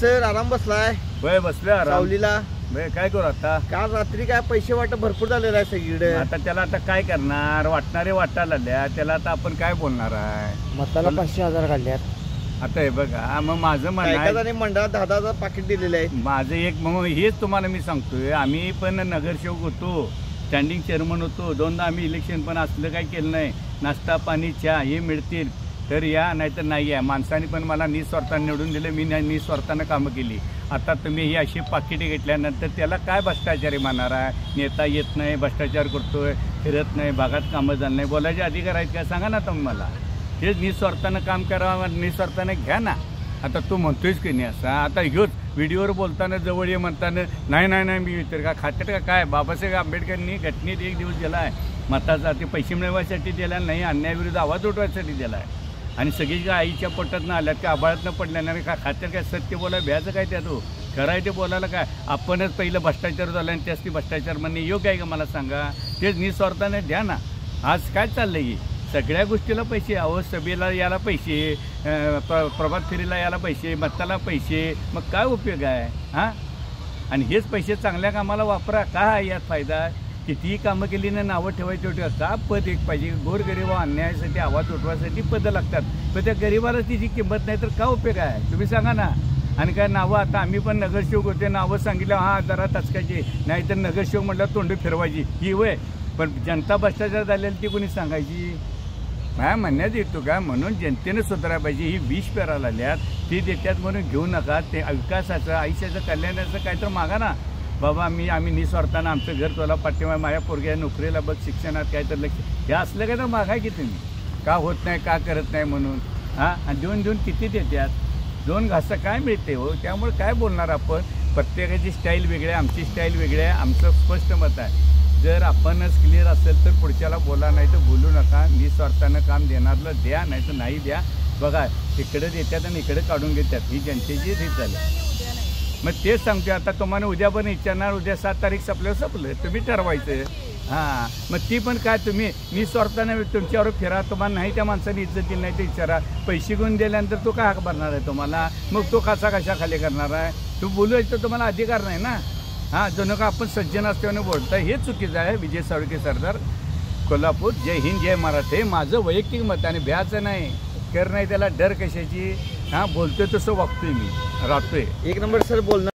Sir आराम बसलाय वय बसले आराम सावलीला. वय काय करू आता काल रात्री काय पैसे वाटप भरपूर झालेलं आहे सगळीकडे. आता त्याला आता काय करणार वाटणारे वाटायला लागल्या त्याला आता आपण काय बोलणार आहे. मताला 500,000 काढल्यात. आता हे बघा मग माझं म्हणणं आहे एखाद्याने मंडळात 10,000 पाकिट दिलेले आहे. माझं एक मग हेच तुम्हाला मी सांगतोय आम्ही पण नगरसेवक होतो स्टँडिंग चेअरमन होतो दोनदा आम्ही इलेक्शन पण असलं काही केलं नाही. नाश्ता पाणी चहा हे मिळतील तर या नाहीतर नाही आहे. माणसाने पण मला निस्वार्थाने निवडून दिलं मी निस्वार्थानं कामं केली. आता तुम्ही ही अशी पाकिटे घेतल्यानंतर त्याला काय भ्रष्टाचारी मानणार आहे. नेता येत नाही भ्रष्टाचार करतोय फिरत नाही भागात कामं झालं नाही बोलायचे अधिकार आहेत का सांगा ना तुम्ही मला. हेच निस्वार्थानं काम करावं निस्वार्थानं घ्या ना. आता तू म्हणतोयस की नाही असा आता ह्योच व्हिडिओवर बोलताना जवळ ये म्हणताना नाही नाही नाही मी तर का खात्यात का काय. बाबासाहेब आंबेडकरांनी घटनेत एक दिवस दिला आहे मताचा ते पैसे मिळवायसाठी दिला नाही अन्यायाविरुद्ध आवाज उठवायसाठी दिला आहे. आणि सगळी का आईच्या पोटातनं आल्यात का आबाळातनं पडल्यानं का खात्यात काय सत्य बोलाय भ्यायचं काय त्यात खरं ते बोलायला काय. आपणच पहिलं भ्रष्टाचार झाला आणि त्याच ती भ्रष्टाचार म्हणणे योग्य आहे का मला सांगा. तेच निस्वार्थाने द्या ना. आज काय चाललंय की सगळ्या गोष्टीला पैसे अहो सभेला याला पैसे प्रभात फेरीला याला पैसे मताला पैसे मग काय उपयोग आहे हां. आणि हेच पैसे चांगल्या कामाला वापरा का आहे यात फायदा. कितीही कामं केली ना नावं ठेवायची होती का पद एक पाहिजे. गोरगरीब अन्यायासाठी आवाज उठवायसाठी पदं लागतात पण त्या गरिबाला तिची किंमत नाही तर का उपयोग आहे तुम्ही सांगा ना. आणि काय नावं आता आम्ही पण नगरसेवक होते नावं सांगितलं हां जरा टचकायची नाही तर नगरसेवक म्हटलं तोंड फिरवायची ही वय. पण जनता भ्रष्टाचार झालेली ती कोणी सांगायची. माझ्या म्हणण्यात येतो का म्हणून जनतेनं सुधारायला पाहिजे. ही विष पेरायला आल्यात ती देतात म्हणून घेऊ नका. ते विकासाचं आयुष्याचं कल्याणाचं काय तर मागा ना बाबा. आम्ही निस्वार्थानं आमचं घर तुला पाठिंबा माझ्या पोरग्या नोकरीला बघ शिक्षणात काय तर लक्ष हे असलं काय तर मागा की तुम्ही का होत नाही का करत नाही म्हणून हां. आणि देऊन किती देतात 2 घासं काय मिळते हो. त्यामुळे काय बोलणार आपण. प्रत्येकाची स्टाईल वेगळी आहे आमची स्टाईल वेगळी आहे. आमचं स्पष्ट मत आहे जर आपणच क्लिअर असेल तर पुढच्याला बोला नाही तर बोलू नका. निस्वार्थानं काम देणारलं द्या नाही तर नाही द्या. बघा इकडे देतात आणि इकडे काढून घेतात ही जनतेची रीत झाली. मग तेच सांगते आता तुम्हाला उद्या पण विचारणार उद्या 7 तारीख संपलं तुम्ही ठरवायचं हां. मग ती पण काय तुम्ही निस्वार्थानं तुमच्यावर फिरा. तुम्हाला नाही त्या माणसाने इज्जत दिली नाही ते विचारा. पैसे घेऊन दिल्यानंतर तो काय हक भरणार आहे तुम्हाला. मग तो कशा खाली करणार आहे. तू बोलू तर तुम्हाला अधिकार नाही ना हां. जणू का आपण सज्जन असल्याने बोलताय हे चुकीचं आहे. विजय साळुंखे सरदार कोल्हापूर. जय हिंद जय महाराष्ट्र. हे माझं वैयक्तिक मत आणि भ्याचं नाही कर नाही त्याला डर कशाची हां. बोलतोय तसं वागतोय मी राहतोय 1 नंबर सर बोलणार.